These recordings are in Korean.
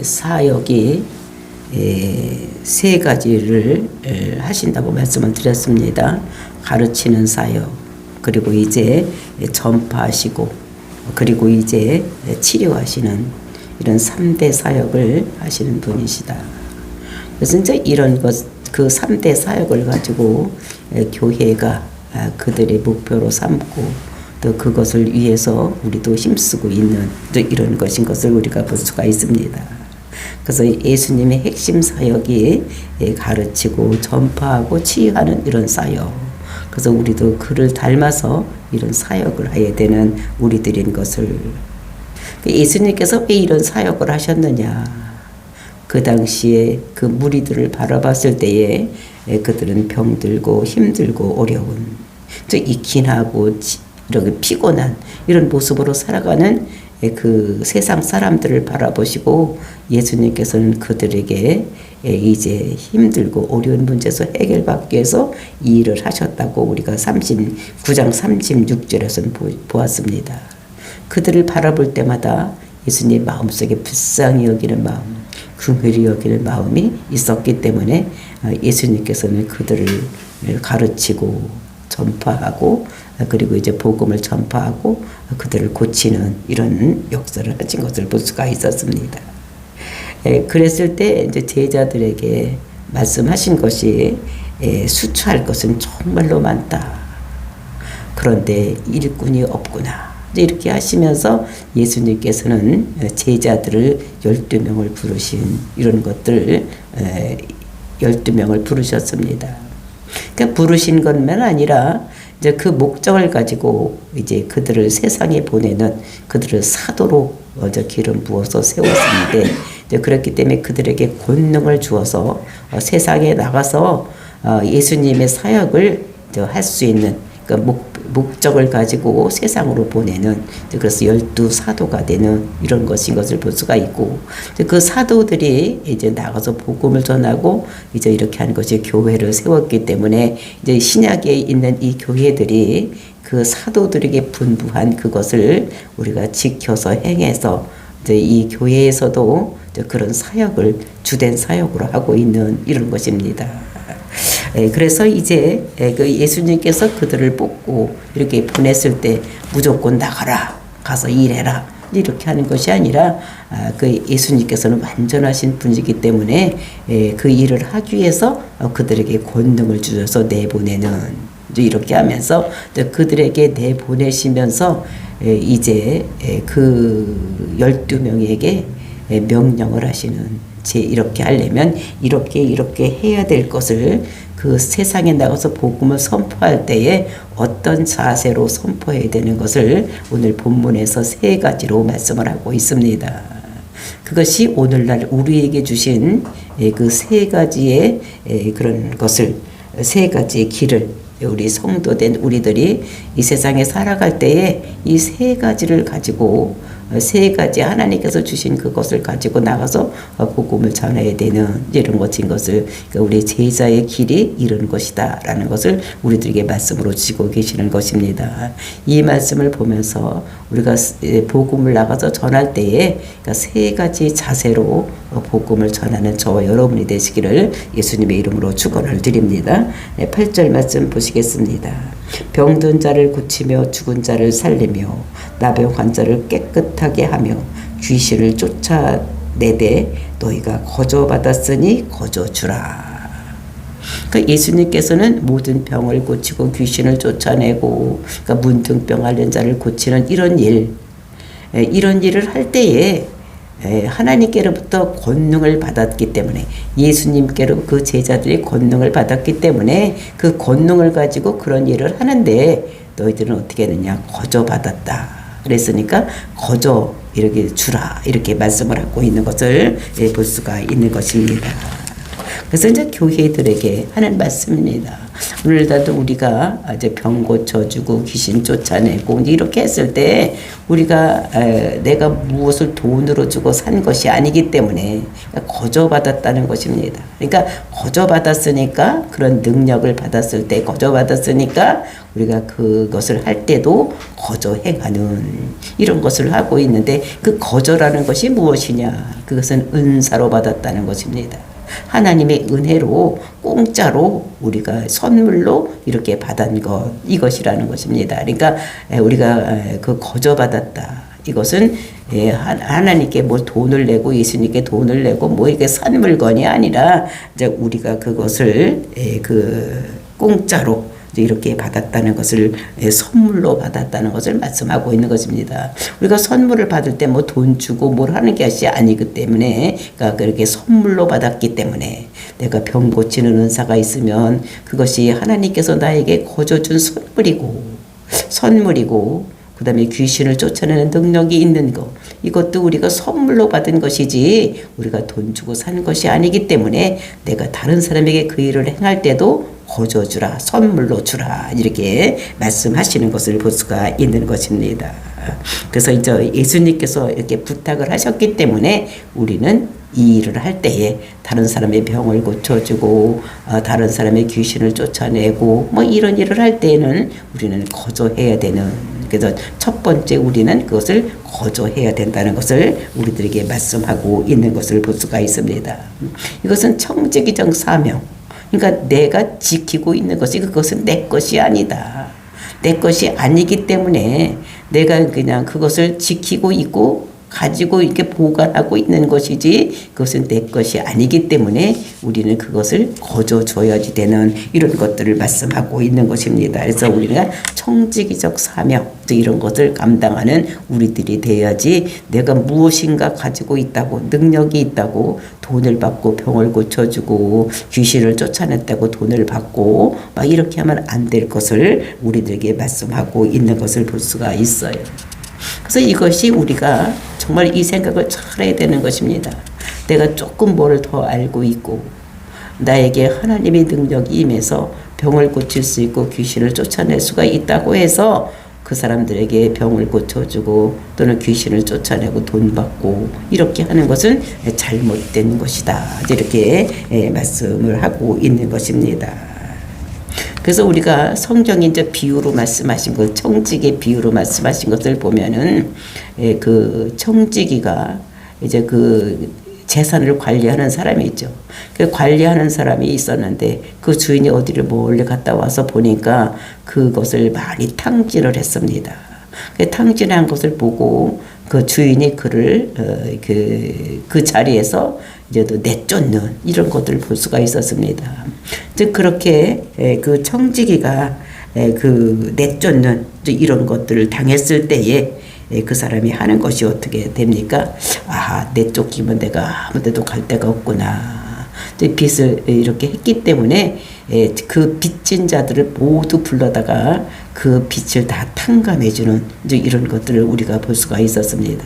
사역이 세 가지를 하신다고 말씀을 드렸습니다. 가르치는 사역, 그리고 이제 전파하시고, 그리고 이제 치료하시는 이런 3대 사역을 하시는 분이시다. 그래서 이제 이런 그 3대 사역을 가지고 교회가 그들의 목표로 삼고 또 그것을 위해서 우리도 힘쓰고 있는 이런 것인 것을 우리가 볼 수가 있습니다. 그래서 예수님의 핵심 사역이 가르치고 전파하고 치유하는 이런 사역. 그래서 우리도 그를 닮아서 이런 사역을 해야 되는 우리들인 것을. 예수님께서 왜 이런 사역을 하셨느냐. 그 당시에 그 무리들을 바라봤을 때에 그들은 병들고 힘들고 어려운, 또 익힌하고 이렇게 피곤한 이런 모습으로 살아가는 그 세상 사람들을 바라보시고 예수님께서는 그들에게 이제 힘들고 어려운 문제에서 해결받기 위해서 이 일을 하셨다고 우리가 39장 36절에서는 보았습니다. 그들을 바라볼 때마다 예수님 마음속에 불쌍히 여기는 마음, 긍휼히 여기는 마음이 있었기 때문에 예수님께서는 그들을 가르치고 전파하고 그리고 이제 복음을 전파하고 그들을 고치는 이런 역사를 하신 것을 볼 수가 있었습니다. 그랬을 때 이제 제자들에게 말씀하신 것이 수추할 것은 정말로 많다. 그런데 일꾼이 없구나. 이렇게 하시면서 예수님께서는 제자들을 12명을 부르신 이런 것들 12명을 부르셨습니다. 그러니까 부르신 것만 아니라 이제 그 목적을 가지고 이제 그들을 세상에 보내는 그들을 사도로 먼저 기름 부어서 세웠는데 이제 그렇기 때문에 그들에게 권능을 주어서 세상에 나가서 예수님의 사역을 할 수 있는 그 목적을 가지고 세상으로 보내는, 그래서 12사도가 되는 이런 것인 것을 볼 수가 있고, 그 사도들이 이제 나가서 복음을 전하고 이제 이렇게 하는 것이 교회를 세웠기 때문에 이제 신약에 있는 이 교회들이 그 사도들에게 분부한 그것을 우리가 지켜서 행해서 이제 이 교회에서도 이제 그런 사역을 주된 사역으로 하고 있는 이런 것입니다. 그래서 이제 그 예수님께서 그들을 뽑고 이렇게 보냈을 때 무조건 나가라, 가서 일해라 이렇게 하는 것이 아니라 그 예수님께서는 완전하신 분이기 때문에 그 일을 하기 위해서 그들에게 권능을 주셔서 내보내는, 이렇게 하면서 그들에게 내보내시면서 이제 그 12명에게 명령을 하시는, 이렇게 하려면 이렇게 해야 될 것을 그 세상에 나가서 복음을 선포할 때에 어떤 자세로 선포해야 되는 것을 오늘 본문에서 세 가지로 말씀을 하고 있습니다. 그것이 오늘날 우리에게 주신 그 세 가지의 그런 것을, 세 가지의 길을 우리 성도된 우리들이 이 세상에 살아갈 때에 이 세 가지를 가지고, 세 가지 하나님께서 주신 그것을 가지고 나가서 복음을 전해야 되는 이런 것인 것을, 우리 제자의 길이 이런 것이다 라는 것을 우리들에게 말씀으로 주시고 계시는 것입니다. 이 말씀을 보면서 우리가 복음을 나가서 전할 때에 세 가지 자세로 복음을 전하는 저와 여러분이 되시기를 예수님의 이름으로 축원을 드립니다. 8절 말씀 보시겠습니다. 병든 자를 고치며 죽은 자를 살리며 나병 환자를 깨끗하게 하며 귀신을 쫓아내되 너희가 거저받았으니 거저주라. 그러니까 예수님께서는 모든 병을 고치고 귀신을 쫓아내고, 그러니까 문둥병 앓는 자를 고치는 이런 일을 할 때에 하나님께로부터 권능을 받았기 때문에, 예수님께로 그 제자들이 권능을 받았기 때문에 그 권능을 가지고 그런 일을 하는데 너희들은 어떻게 했느냐, 거저받았다. 그랬으니까 거저 이렇게 주라 이렇게 말씀을 하고 있는 것을 볼 수가 있는 것입니다. 그래서 이제 교회들에게 하는 말씀입니다. 오늘날도 우리가 이제 병 고쳐주고 귀신 쫓아내고 이렇게 했을 때 우리가 내가 무엇을 돈으로 주고 산 것이 아니기 때문에 거저받았다는 것입니다. 그러니까 거저받았으니까 그런 능력을 받았을 때 거저받았으니까 우리가 그것을 할 때도 거저 행하는 이런 것을 하고 있는데 그 거저라는 것이 무엇이냐? 그것은 은사로 받았다는 것입니다. 하나님의 은혜로 공짜로 우리가 선물로 이렇게 받은 것 이것이라는 것입니다. 그러니까 우리가 그 거저받았다. 이것은 하나님께 뭐 돈을 내고 예수님께 돈을 내고 뭐 이게 산 물건이 아니라 이제 우리가 그것을 그 공짜로 이렇게 받았다는 것을 선물로 받았다는 것을 말씀하고 있는 것입니다. 우리가 선물을 받을 때 뭐 돈 주고 뭘 하는 것이 아니기 때문에 그러니까 그렇게 선물로 받았기 때문에 내가 병 고치는 은사가 있으면 그것이 하나님께서 나에게 거저 준 선물이고 그 다음에 귀신을 쫓아내는 능력이 있는 것 이것도 우리가 선물로 받은 것이지 우리가 돈 주고 산 것이 아니기 때문에 내가 다른 사람에게 그 일을 행할 때도 거저 주라 선물로 주라 이렇게 말씀하시는 것을 볼 수가 있는 것입니다. 그래서 이제 예수님께서 이렇게 부탁을 하셨기 때문에 우리는 이 일을 할 때에 다른 사람의 병을 고쳐주고 다른 사람의 귀신을 쫓아내고 뭐 이런 일을 할 때에는 우리는 거저해야 되는 그래서 첫 번째 우리는 그것을 거저해야 된다는 것을 우리들에게 말씀하고 있는 것을 볼 수가 있습니다. 이것은 청지기적 사명 그러니까 내가 지키고 있는 것이 그것은 내 것이 아니다. 내 것이 아니기 때문에 내가 그냥 그것을 지키고 있고 가지고 이렇게 보관하고 있는 것이지 그것은 내 것이 아니기 때문에 우리는 그것을 거저 줘야지 되는 이런 것들을 말씀하고 있는 것입니다. 그래서 우리가 청지기적 사명 이런 것을 감당하는 우리들이 돼야지 내가 무엇인가 가지고 있다고 능력이 있다고 돈을 받고 병을 고쳐주고 귀신을 쫓아냈다고 돈을 받고 막 이렇게 하면 안 될 것을 우리들에게 말씀하고 있는 것을 볼 수가 있어요. 그래서 이것이 우리가 정말 이 생각을 잘 해야 되는 것입니다. 내가 조금 뭘 더 알고 있고 나에게 하나님의 능력이 임해서 병을 고칠 수 있고 귀신을 쫓아낼 수가 있다고 해서 그 사람들에게 병을 고쳐주고 또는 귀신을 쫓아내고 돈 받고 이렇게 하는 것은 잘못된 것이다. 이렇게 말씀을 하고 있는 것입니다. 그래서 우리가 성경이 이제 비유로 말씀하신 것, 청지기 비유로 말씀하신 것을 보면은, 그 청지기가 이제 그 재산을 관리하는 사람이 있죠. 그 관리하는 사람이 있었는데 그 주인이 어디를 멀리 갔다 와서 보니까 그것을 많이 탕진을 했습니다. 그 탕진한 것을 보고 그 주인이 그를 그 자리에서 이제 또 내쫓는 이런 것들을 볼 수가 있었습니다. 즉 그렇게 그 청지기가 그 내쫓는 이런 것들을 당했을 때에 그 사람이 하는 것이 어떻게 됩니까? 아, 내쫓기면 내가 아무 데도 갈 데가 없구나. 빚을 이렇게 했기 때문에 그 빚진 자들을 모두 불러다가 그 빚을 다 탕감해주는 이제 이런 것들을 우리가 볼 수가 있었습니다.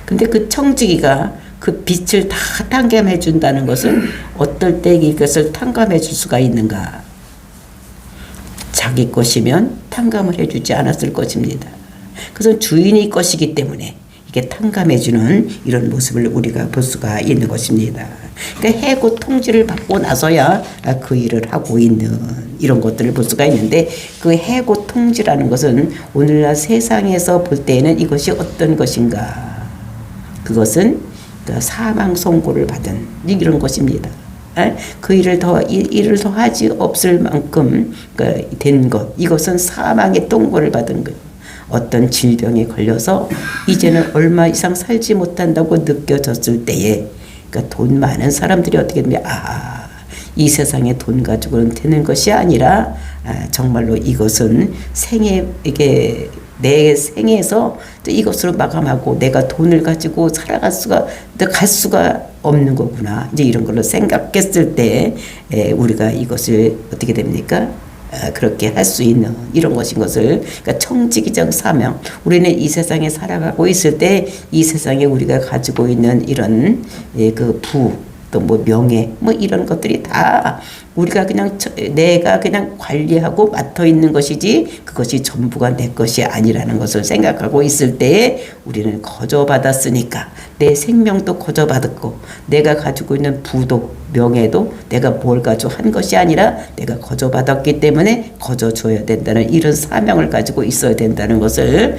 근데 그 청지기가 그 빚을 다 탕감해 준다는 것은 어떨 때 이것을 탕감해 줄 수가 있는가? 자기 것이면 탕감을 해주지 않았을 것입니다. 그것은 주인의 것이기 때문에 이게 탕감해 주는 이런 모습을 우리가 볼 수가 있는 것입니다. 그러니까 해고 통지를 받고 나서야 그 일을 하고 있는 이런 것들을 볼 수가 있는데 그 해고 통지라는 것은 오늘날 세상에서 볼 때에는 이것이 어떤 것인가? 그것은 사망 선고를 받은 이런 것입니다. 그 일을 더 하지 없을 만큼 된 것, 이것은 사망의 통고를 받은 것. 어떤 질병에 걸려서 이제는 얼마 이상 살지 못한다고 느껴졌을 때에 그러니까 돈 많은 사람들이 어떻게 되면 이 세상에 돈 가지고는 되는 것이 아니라 정말로 이것은 이게 내 생에서 이것으로 마감하고 내가 돈을 가지고 갈 수가 없는 거구나. 이제 이런 걸로 생각했을 때 우리가 이것을 어떻게 됩니까? 그렇게 할 수 있는 이런 것인 것을 그러니까 청지기적 사명 우리는 이 세상에 살아가고 있을 때 이 세상에 우리가 가지고 있는 이런 그 부 또 뭐 명예 뭐 이런 것들이 다 우리가 그냥 내가 그냥 관리하고 맡아 있는 것이지 그것이 전부가 내 것이 아니라는 것을 생각하고 있을 때에 우리는 거저받았으니까 내 생명도 거저받았고 내가 가지고 있는 부도 명예도 내가 뭘 가지고 한 것이 아니라 내가 거저받았기 때문에 거저줘야 된다는 이런 사명을 가지고 있어야 된다는 것을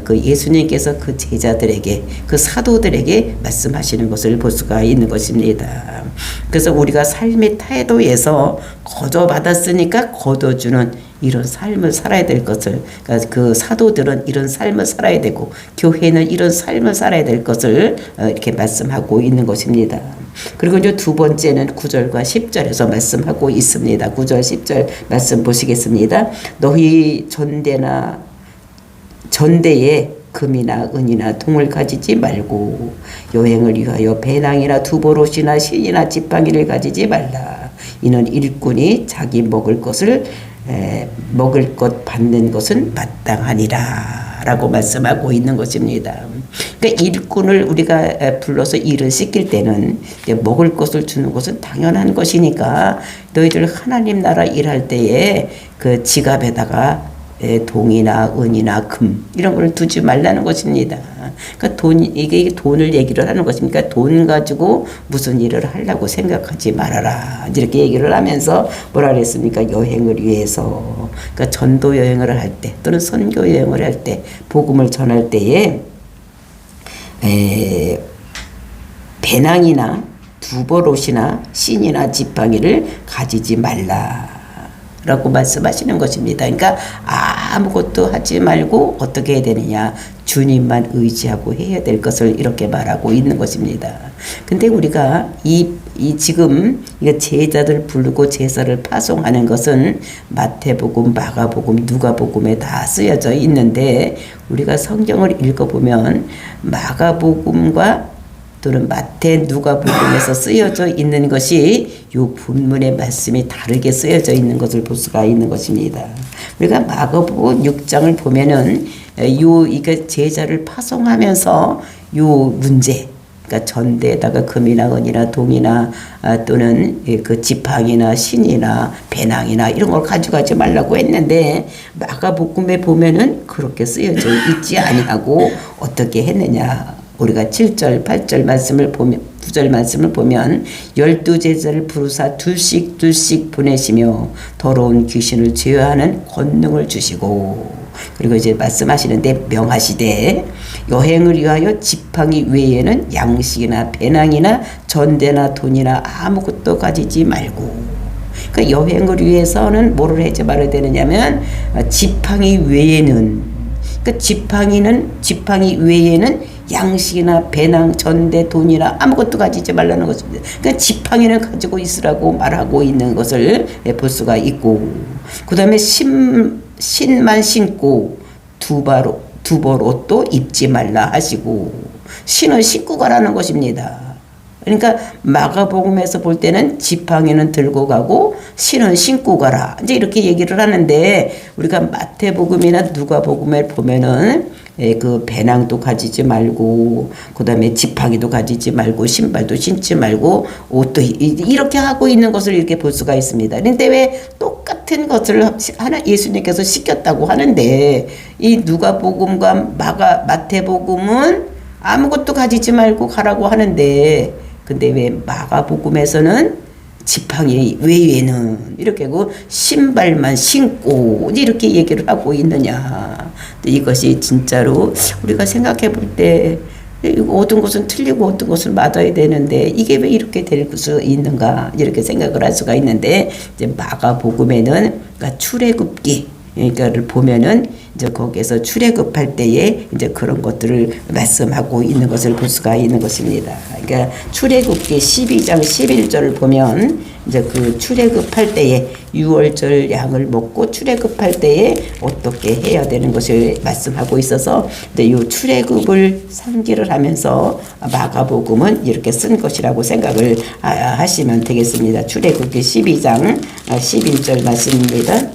그 예수님께서 그 제자들에게 그 사도들에게 말씀하시는 것을 볼 수가 있는 것입니다. 그래서 우리가 삶의 태도에서 거저받았으니까 거둬주는 이런 삶을 살아야 될 것을, 그러니까 그 사도들은 이런 삶을 살아야 되고 교회는 이런 삶을 살아야 될 것을 이렇게 말씀하고 있는 것입니다. 그리고 이제 두 번째는 9절과 10절에서 말씀하고 있습니다. 9절 10절 말씀 보시겠습니다. 너희 전대에 금이나 은이나 동을 가지지 말고 여행을 위하여 배낭이나 두보롯이나 신이나 지팡이를 가지지 말라. 이는 일꾼이 자기 먹을 것 받는 것은 마땅하니라 라고 말씀하고 있는 것입니다. 그러니까 일꾼을 우리가 불러서 일을 시킬 때는 먹을 것을 주는 것은 당연한 것이니까 너희들 하나님 나라 일할 때에 그 지갑에다가 동이나 은이나 금 이런 걸 두지 말라는 것입니다. 그러니까 이게 돈을 얘기를 하는 것입니까? 돈 가지고 무슨 일을 하려고 생각하지 말아라. 이렇게 얘기를 하면서 뭐라 그랬습니까? 여행을 위해서. 그러니까 전도 여행을 할 때 또는 선교 여행을 할 때 복음을 전할 때에 배낭이나 두보롯이나 신이나 지팡이를 가지지 말라. 라고 말씀하시는 것입니다. 그러니까 아무것도 하지 말고 어떻게 해야 되느냐. 주님만 의지하고 해야 될 것을 이렇게 말하고 있는 것입니다. 근데 우리가 지금 제자들 부르고 제사를 파송하는 것은 마태복음, 마가복음, 누가복음에 다 쓰여져 있는데 우리가 성경을 읽어보면 마가복음과 또는 마태 누가복음에서 쓰여져 있는 것이 이 본문의 말씀이 다르게 쓰여져 있는 것을 볼 수가 있는 것입니다. 우리가 마가복음 6장을 보면은 이게 제자를 파송하면서 요 문제, 그러니까 전대에다가 금이나 은이나 동이나 또는 그 지팡이나 신이나 배낭이나 이런 걸 가져가지 말라고 했는데 마가복음에 보면은 그렇게 쓰여져 있지 아니하고 어떻게 했느냐. 우리가 7절, 8절 말씀을 보면 9절 말씀을 보면 12제자를 부르사 둘씩 보내시며 더러운 귀신을 제어하는 권능을 주시고 그리고 이제 말씀하시는데 명하시되 여행을 위하여 지팡이 외에는 양식이나 배낭이나 전대나 돈이나 아무것도 가지지 말고 그러니까 여행을 위해서는 뭐를 하지 말아야 되느냐면 지팡이 외에는 그러니까 지팡이 외에는 양식이나 배낭, 전대, 돈이나 아무것도 가지지 말라는 것입니다. 그러니까 지팡이는 가지고 있으라고 말하고 있는 것을 볼 수가 있고 그 다음에 신만 신고 두벌옷도 입지 말라 하시고 신은 신고 가라는 것입니다. 그러니까 마가복음에서 볼 때는 지팡이는 들고 가고 신은 신고 가라. 이제 이렇게 얘기를 하는데 우리가 마태복음이나 누가복음에 보면은 그 배낭도 가지지 말고 그다음에 지팡이도 가지지 말고 신발도 신지 말고 옷도 이렇게 하고 있는 것을 이렇게 볼 수가 있습니다. 그런데 왜 똑같은 것을 예수님께서 시켰다고 하는데 이 누가복음과 마태복음은 아무것도 가지지 말고 가라고 하는데 근데 왜 마가복음에서는 지팡이 외에는 이렇게 하고 신발만 신고 이렇게 얘기를 하고 있느냐. 이것이 진짜로 우리가 생각해 볼 때 어떤 것은 틀리고 어떤 것은 맞아야 되는데 이게 왜 이렇게 될 수 있는가 이렇게 생각을 할 수가 있는데 이제 마가복음에는 그러니까 출애굽기 그러니까를 보면은 이제 거기에서 출애굽할 때에 이제 그런 것들을 말씀하고 있는 것을 볼 수가 있는 것입니다. 그러니까 출애굽기 12장 11절을 보면 이제 그 출애굽할 때에 6월절 양을 먹고 출애굽할 때에 어떻게 해야 되는 것을 말씀하고 있어서 이제 이 출애굽을 상기를 하면서 마가복음은 이렇게 쓴 것이라고 생각을 하시면 되겠습니다. 출애굽기 12장 11절 말씀입니다.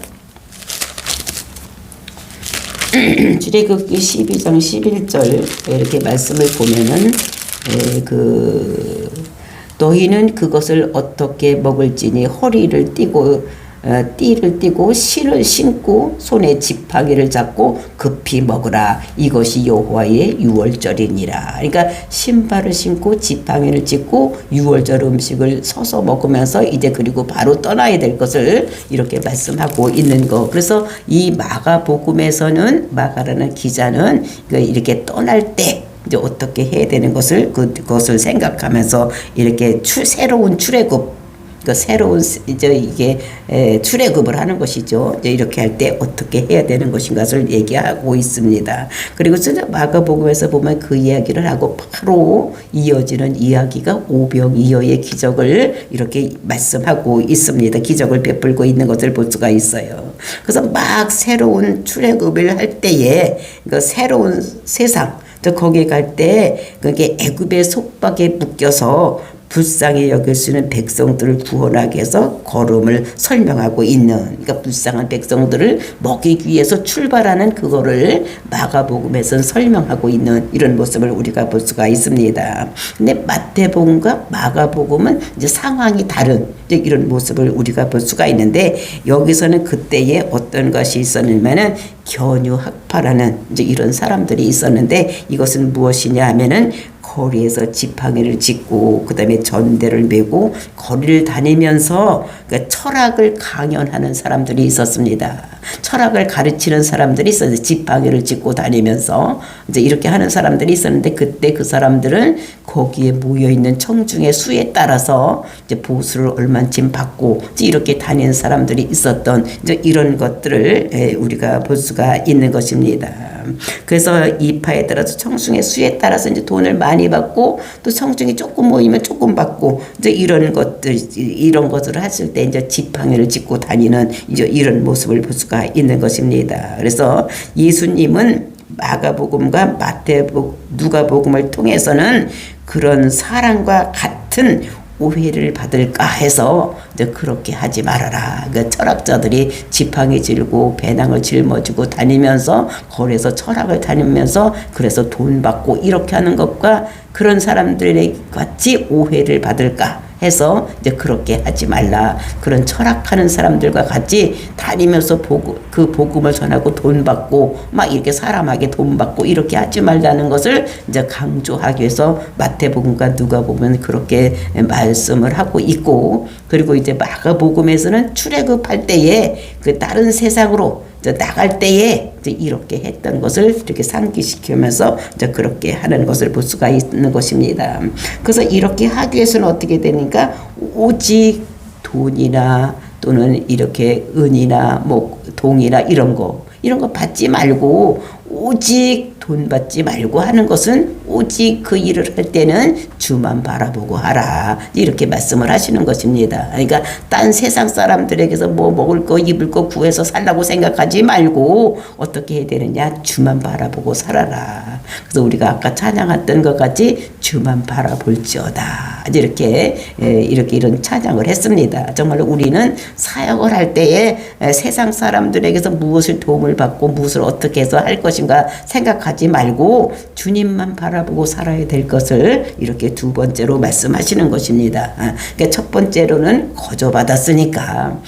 출애굽기 12장 11절 이렇게 말씀을 보면은 너희는 그것을 어떻게 먹을지니 허리를 띠를 띠고 실을 신고 손에 지팡이를 잡고 급히 먹으라. 이것이 여호와의 유월절이니라. 그러니까 신발을 신고 지팡이를 짚고 유월절 음식을 서서 먹으면서 이제 그리고 바로 떠나야 될 것을 이렇게 말씀하고 있는 거. 그래서 이 마가복음에서는 마가라는 기자는 이렇게 떠날 때 이제 어떻게 해야 되는 것을 그것을 생각하면서 이렇게 새로운 출애굽, 새로운 이제 이게 출애굽을 하는 것이죠. 이제 이렇게 할 때 어떻게 해야 되는 것인가를 얘기하고 있습니다. 그리고 마가복음에서 보면 그 이야기를 하고 바로 이어지는 이야기가 오병이어의 기적을 이렇게 말씀하고 있습니다. 기적을 베풀고 있는 것을 볼 수가 있어요. 그래서 막 새로운 출애굽을 할 때에 그 새로운 세상, 거기 갈 때 그게 애굽의 속박에 묶여서 불쌍히 여길 수 있는 백성들을 구원하기 위해서 걸음을 설명하고 있는, 그러니까 불쌍한 백성들을 먹이기 위해서 출발하는 그거를 마가복음에서는 설명하고 있는 이런 모습을 우리가 볼 수가 있습니다. 근데 마태복음과 마가복음은 이제 상황이 다른 이제 이런 모습을 우리가 볼 수가 있는데, 여기서는 그때에 어떤 것이 있었냐면은 견유학파라는 이제 이런 사람들이 있었는데, 이것은 무엇이냐 하면은 거리에서 지팡이를 짚고 그다음에 전대를 메고 거리를 다니면서 그러니까 철학을 강연하는 사람들이 있었습니다. 철학을 가르치는 사람들이 있었는데 지팡이를 짚고 다니면서 이제 이렇게 하는 사람들이 있었는데, 그때 그 사람들은 거기에 모여 있는 청중의 수에 따라서 이제 보수를 얼만큼 받고 이제 이렇게 다니는 사람들이 있었던 이제 이런 것들을 우리가 볼 수가 있는 것입니다. 그래서 이파에 따라서 청중의 수에 따라서 이제 돈을 많이 받고 또 청중이 조금 모이면 조금 받고 이제 이런 것들을 했을 때 이제 지팡이를 짚고 다니는 이제 이런 모습을 볼 수가 있는 것입니다. 그래서 예수님은 마가복음과 누가복음을 통해서는 그런 사람과 같은 오해를 받을까 해서 이제 그렇게 하지 말아라. 그러니까 철학자들이 지팡이 짚고 배낭을 짊어지고 다니면서 거리에서 철학을 다니면서 그래서 돈 받고 이렇게 하는 것과 그런 사람들에게 같이 오해를 받을까 해서 이제 그렇게 하지 말라. 그런 철학하는 사람들과 같이 다니면서 그 복음을 전하고 돈 받고 막 이렇게 사람에게 돈 받고 이렇게 하지 말라는 것을 이제 강조하기 위해서 마태복음과 누가복음은 그렇게 말씀을 하고 있고, 그리고 이제 마가복음에서는 출애굽할 때에 그 다른 세상으로 나갈 때에 이제 이렇게 했던 것을 이렇게 상기시키면서 이제 그렇게 하는 것을 볼 수가 있는 것입니다. 그래서 이렇게 하기 위해서는 어떻게 되니까 오직 돈이나 또는 이렇게 은이나 뭐 동이나 이런 거 받지 말고, 오직 돈 받지 말고 하는 것은 오직 그 일을 할 때는 주만 바라보고 하라. 이렇게 말씀을 하시는 것입니다. 그러니까 딴 세상 사람들에게서 뭐 먹을 거 입을 거 구해서 살라고 생각하지 말고 어떻게 해야 되느냐, 주만 바라보고 살아라. 그래서 우리가 아까 찬양했던 것 같이 주만 바라볼지어다. 이렇게 이런 찬양을 했습니다. 정말 우리는 사역을 할 때에 세상 사람들에게서 무엇을 도움을 받고 무엇을 어떻게 해서 할 것인가 생각하지 말고 주님만 바라보고 살아야 될 것을 이렇게 두 번째로 말씀하시는 것입니다. 그러니까 첫 번째로는 거저받았으니까,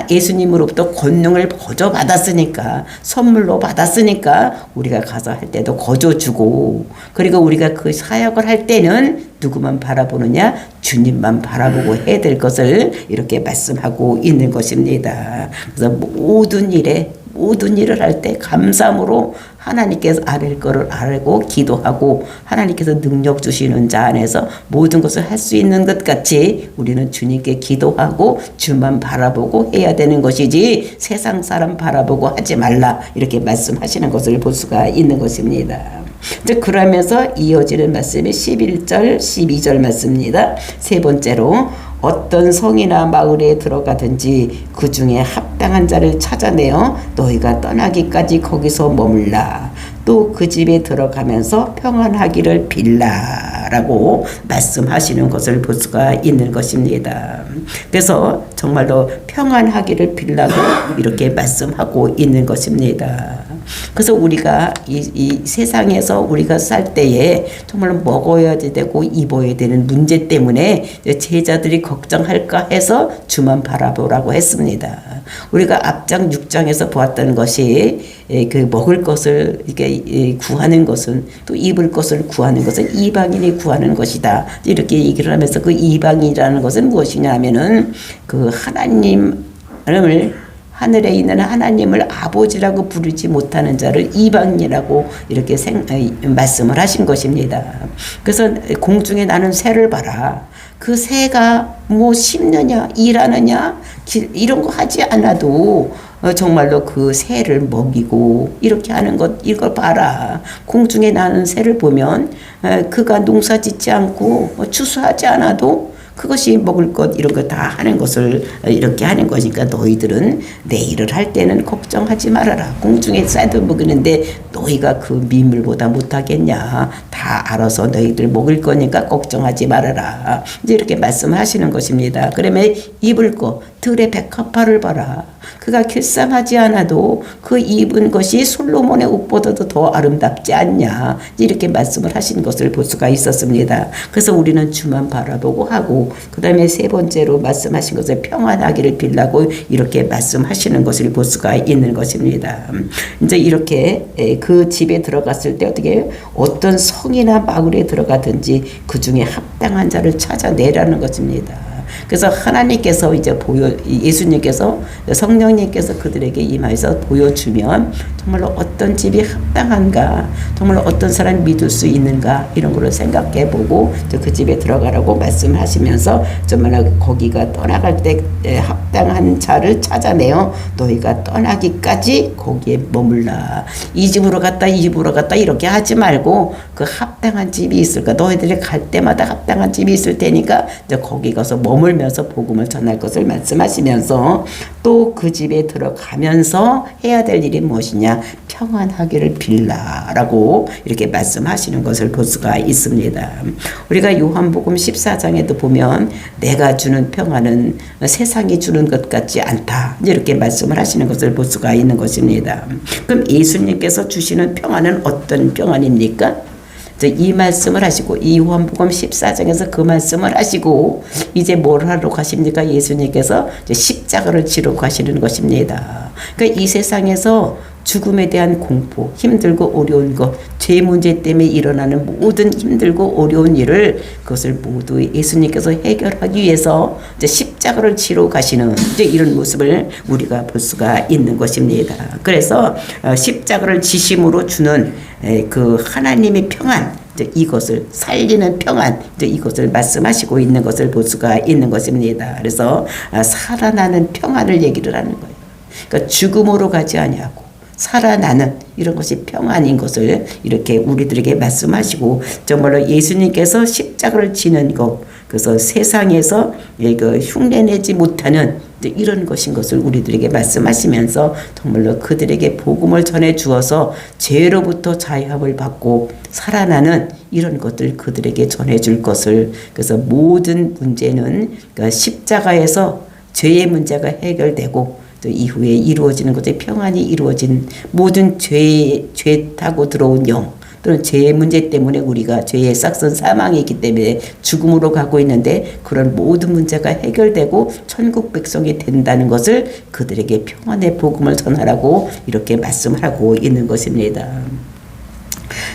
예수님으로부터 권능을 거저받았으니까, 선물로 받았으니까 우리가 가서 할 때도 거저주고, 그리고 우리가 그 사역을 할 때는 누구만 바라보느냐, 주님만 바라보고 해야 될 것을 이렇게 말씀하고 있는 것입니다. 그래서 모든 일을 할 때 감사함으로 하나님께서 아랠 거를 알고 기도하고 하나님께서 능력 주시는 자 안에서 모든 것을 할 수 있는 것 같이 우리는 주님께 기도하고 주만 바라보고 해야 되는 것이지 세상 사람 바라보고 하지 말라. 이렇게 말씀하시는 것을 볼 수가 있는 것입니다. 이제 그러면서 이어지는 말씀이 11절, 12절 말씀입니다. 세 번째로, 어떤 성이나 마을에 들어가든지 그 중에 합당한 자를 찾아내어 너희가 떠나기까지 거기서 머물라. 또 그 집에 들어가면서 평안하기를 빌라라고 말씀하시는 것을 볼 수가 있는 것입니다. 그래서 정말로 평안하기를 빌라고 이렇게 말씀하고 있는 것입니다. 그래서 우리가 이 세상에서 우리가 살 때에 정말로 먹어야 되고 입어야 되는 문제 때문에 제자들이 걱정할까 해서 주만 바라보라고 했습니다. 우리가 앞장 6장에서 보았던 것이 그 먹을 것을 이렇게 구하는 것은, 또 입을 것을 구하는 것은 이방인이 구하는 것이다, 이렇게 얘기를 하면서 그 이방인이라는 것은 무엇이냐 하면은 그 하늘에 있는 하나님을 아버지라고 부르지 못하는 자를 이방인이라고 이렇게 말씀을 하신 것입니다. 그래서 공중에 나는 새를 봐라. 그 새가 뭐 심느냐 일하느냐 이런 거 하지 않아도 정말로 그 새를 먹이고 이렇게 하는 것, 이걸 봐라. 공중에 나는 새를 보면 그가 농사 짓지 않고 추수하지 않아도 그것이 먹을 것 이런 거 다 하는 것을 이렇게 하는 거니까 너희들은 내 일을 할 때는 걱정하지 말아라. 공중에 쌀도 먹이는데 너희가 그 민물보다 못하겠냐. 다 알아서 너희들 먹을 거니까 걱정하지 말아라. 이제 이렇게 말씀하시는 것입니다. 그러면 입을 거 들의 백합화를 봐라. 그가 길쌈하지 않아도 그 입은 것이 솔로몬의 옷보다도 더 아름답지 않냐. 이렇게 말씀을 하신 것을 볼 수가 있었습니다. 그래서 우리는 주만 바라보고 하고, 그 다음에 세 번째로 말씀하신 것을 평안하기를 빌라고 이렇게 말씀하시는 것을 볼 수가 있는 것입니다. 이제 이렇게 그 집에 들어갔을 때 어떤 성이나 마을에 들어가든지 그 중에 합당한 자를 찾아내라는 것입니다. 그래서 하나님께서 이제 예수님께서 성령님께서 그들에게 임하여서 보여주면 정말로 어떤 집이 합당한가, 정말로 어떤 사람이 믿을 수 있는가, 이런 걸로 생각해보고 그 집에 들어가라고 말씀하시면서 정말 거기가 떠나갈 때 합당한 자를 찾아내어 너희가 떠나기까지 거기에 머물라. 이 집으로 갔다 이 집으로 갔다 이렇게 하지 말고 그 합당한 집이 있을까, 너희들이 갈 때마다 합당한 집이 있을 테니까 이제 거기 가서 머물면서 복음을 전할 것을 말씀하시면서 또 그 집에 들어가면서 해야 될 일이 무엇이냐, 평안하기를 빌라라고 이렇게 말씀하시는 것을 볼 수가 있습니다. 우리가 요한복음 14장에도 보면 내가 주는 평안은 세상이 주는 것 같지 않다, 이렇게 말씀을 하시는 것을 볼 수가 있는 것입니다. 그럼 예수님께서 주시는 평안은 어떤 평안입니까? 이 말씀을 하시고, 이 요한복음 14장에서 그 말씀을 하시고 이제 뭘 하러 가십니까? 예수님께서 이제 십자가를 지러 가시는 것입니다. 그러니까 이 세상에서 죽음에 대한 공포, 힘들고 어려운 것, 죄 문제 때문에 일어나는 모든 힘들고 어려운 일을, 그것을 모두 예수님께서 해결하기 위해서 이제 십자가를 지러 가시는 이제 이런 모습을 우리가 볼 수가 있는 것입니다. 그래서 십자가를 지심으로 주는 그 하나님의 평안, 이것을 살리는 평안, 이것을 말씀하시고 있는 것을 볼 수가 있는 것입니다. 그래서 살아나는 평안을 얘기를 하는 거예요. 그러니까 죽음으로 가지 아니하고 살아나는 이런 것이 평안인 것을 이렇게 우리들에게 말씀하시고, 정말로 예수님께서 십자가를 지는 것, 그래서 세상에서 흉내내지 못하는 이런 것인 것을 우리들에게 말씀하시면서 정말로 그들에게 복음을 전해 주어서 죄로부터 자유함을 받고 살아나는 이런 것들 그들에게 전해 줄 것을, 그래서 모든 문제는 그러니까 십자가에서 죄의 문제가 해결되고 또 이후에 이루어지는 것에 평안이 이루어진 모든 죄 타고 들어온 영, 또는 죄의 문제 때문에 우리가 죄의 싹선 사망이 있기 때문에 죽음으로 가고 있는데, 그런 모든 문제가 해결되고 천국 백성이 된다는 것을 그들에게 평안의 복음을 전하라고 이렇게 말씀을 하고 있는 것입니다.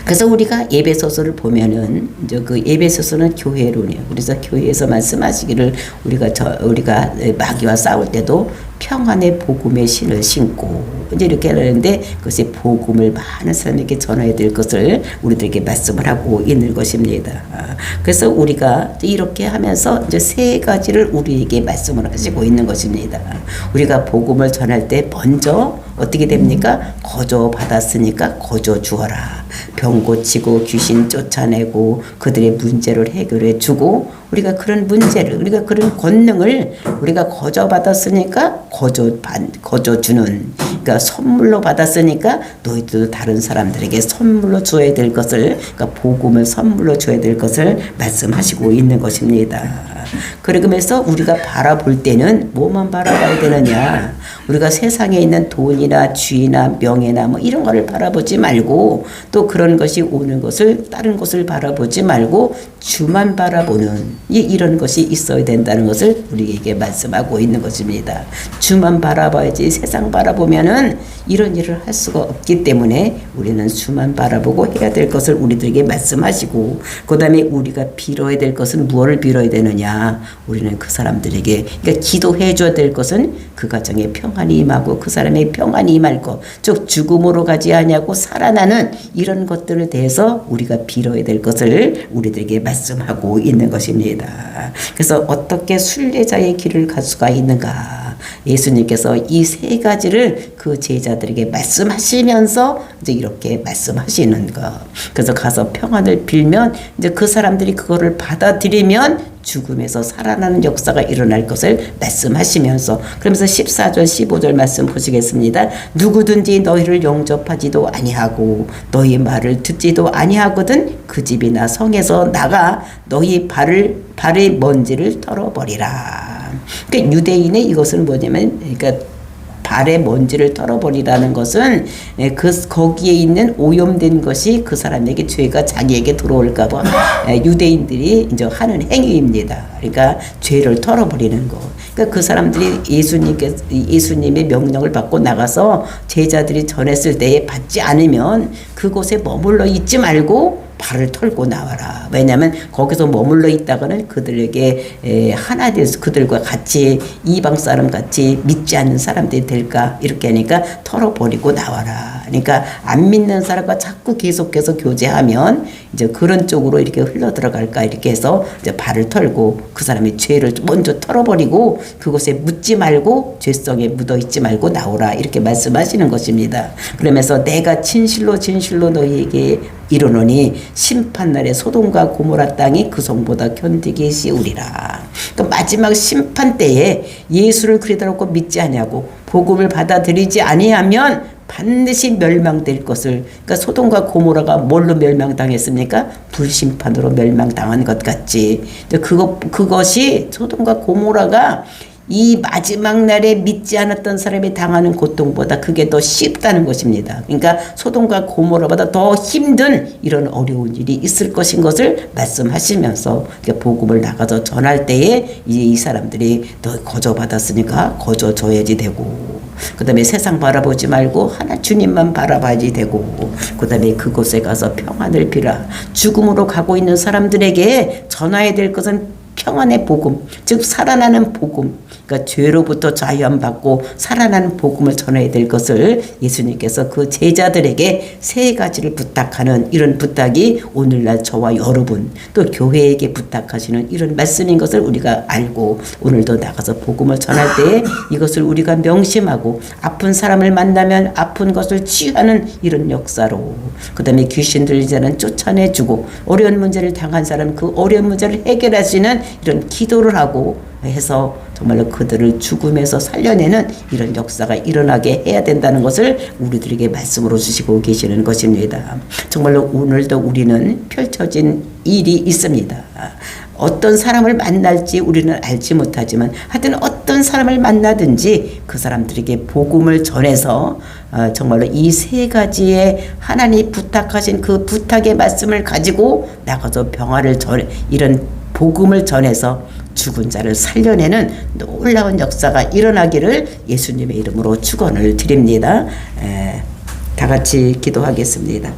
그래서 우리가 에베소서를 보면은 이제 그 에베소서는 교회론이에요. 그래서 교회에서 말씀하시기를 우리가 마귀와 싸울 때도 평안의 복음의 신을 신고 이제 이렇게 하는데, 그것이 복음을 많은 사람에게 전해야 될 것을 우리들에게 말씀을 하고 있는 것입니다. 그래서 우리가 이렇게 하면서 이제 세 가지를 우리에게 말씀을 하시고 있는 것입니다. 우리가 복음을 전할 때 먼저 어떻게 됩니까? 거저 받았으니까 거저 주어라. 병 고치고 귀신 쫓아내고 그들의 문제를 해결해 주고, 우리가 그런 문제를, 우리가 그런 권능을 우리가 거저 받았으니까 거저 주는, 그러니까 선물로 받았으니까 너희들도 다른 사람들에게 선물로 줘야 될 것을, 그러니까 복음을 선물로 줘야 될 것을 말씀하시고 있는 것입니다. 그러면서 우리가 바라볼 때는 뭐만 바라봐야 되느냐? 우리가 세상에 있는 돈이나 쥐나 명예나 뭐 이런 거를 바라보지 말고 또 그런 것이 오는 것을 다른 것을 바라보지 말고 주만 바라보는 이런 것이 있어야 된다는 것을 우리에게 말씀하고 있는 것입니다. 주만 바라봐야지 세상 바라보면은 이런 일을 할 수가 없기 때문에 우리는 주만 바라보고 해야 될 것을 우리들에게 말씀하시고 그 다음에 우리가 빌어야 될 것은 무엇을 빌어야 되느냐. 우리는 그 사람들에게 그러니까 기도해 줘야 될 것은 그 가정에 평안이 임하고 그 사람의 평안이 임할 것, 즉 죽음으로 가지 아니하고 살아나는 이런 것들에 대해서 우리가 빌어야 될 것을 우리들에게 말씀하고 있는 것입니다. 그래서 어떻게 순례자의 길을 갈 수가 있는가. 예수님께서 이 세 가지를 그 제자들에게 말씀하시면서 이제 이렇게 말씀하시는 것. 그래서 가서 평안을 빌면 이제 그 사람들이 그거를 받아들이면 죽음에서 살아나는 역사가 일어날 것을 말씀하시면서 그러면서 14절 15절 말씀 보시겠습니다. 누구든지 너희를 영접하지도 아니하고 너희 말을 듣지도 아니하거든 그 집이나 성에서 나가 너희 발의 먼지를 털어버리라. 그러니까 유대인의 이것은 뭐냐면 그러니까 발의 먼지를 털어버리라는 것은 거기에 있는 오염된 것이 그 사람에게 죄가 자기에게 들어올까봐 유대인들이 이제 하는 행위입니다. 그러니까 죄를 털어버리는 거. 그러니까 그 사람들이 예수님의 명령을 받고 나가서 제자들이 전했을 때에 받지 않으면 그곳에 머물러 있지 말고 발을 털고 나와라. 왜냐하면 거기서 머물러 있다가는 그들에게 하나 돼서 그들과 같이 이방 사람 같이 믿지 않는 사람들이 될까 이렇게 하니까 털어버리고 나와라. 그러니까 안 믿는 사람과 자꾸 계속해서 교제하면 이제 그런 쪽으로 이렇게 흘러 들어갈까 이렇게 해서 이제 발을 털고 그 사람의 죄를 먼저 털어버리고 그곳에 묻지 말고 죄성에 묻어 있지 말고 나오라 이렇게 말씀하시는 것입니다. 그러면서 내가 진실로 너희에게 이르노니 심판날에 소돔과 고모라 땅이 그 성보다 견디기 쉬우리라. 그러니까 마지막 심판 때에 예수를 그리스도로 믿지 아니하고 복음을 받아들이지 아니하면 반드시 멸망될 것을 그러니까 소돔과 고모라가 뭘로 멸망당했습니까? 불심판으로 멸망당한 것 같지. 그것이 소돔과 고모라가 이 마지막 날에 믿지 않았던 사람이 당하는 고통보다 그게 더 쉽다는 것입니다. 그러니까 소돔과 고모라보다 더 힘든 이런 어려운 일이 있을 것인 것을 말씀하시면서 복음을 나가서 전할 때에 이 사람들이 너 거저받았으니까 거저줘야지 되고 그 다음에 세상 바라보지 말고 하나 주님만 바라봐야지 되고 그 다음에 그곳에 가서 평안을 빌어 죽음으로 가고 있는 사람들에게 전해야 될 것은 평안의 복음, 즉 살아나는 복음, 그러니까 죄로부터 자유함받고 살아나는 복음을 전해야 될 것을 예수님께서 그 제자들에게 세 가지를 부탁하는 이런 부탁이 오늘날 저와 여러분 또 교회에게 부탁하시는 이런 말씀인 것을 우리가 알고 오늘도 나가서 복음을 전할 때에 이것을 우리가 명심하고 아픈 사람을 만나면 아픈 것을 치유하는 이런 역사로 그 다음에 귀신 들린 자는 쫓아내주고 어려운 문제를 당한 사람 그 어려운 문제를 해결하시는 이런 기도를 하고 해서 정말로 그들을 죽음에서 살려내는 이런 역사가 일어나게 해야 된다는 것을 우리들에게 말씀으로 주시고 계시는 것입니다. 정말로 오늘도 우리는 펼쳐진 일이 있습니다. 어떤 사람을 만날지 우리는 알지 못하지만 하여튼 어떤 사람을 만나든지 그 사람들에게 복음을 전해서 정말로 이 세 가지의 하나님 부탁하신 그 부탁의 말씀을 가지고 나가서 평화를 이런 복음을 전해서 죽은 자를 살려내는 놀라운 역사가 일어나기를 예수님의 이름으로 축원을 드립니다. 다 같이 기도하겠습니다.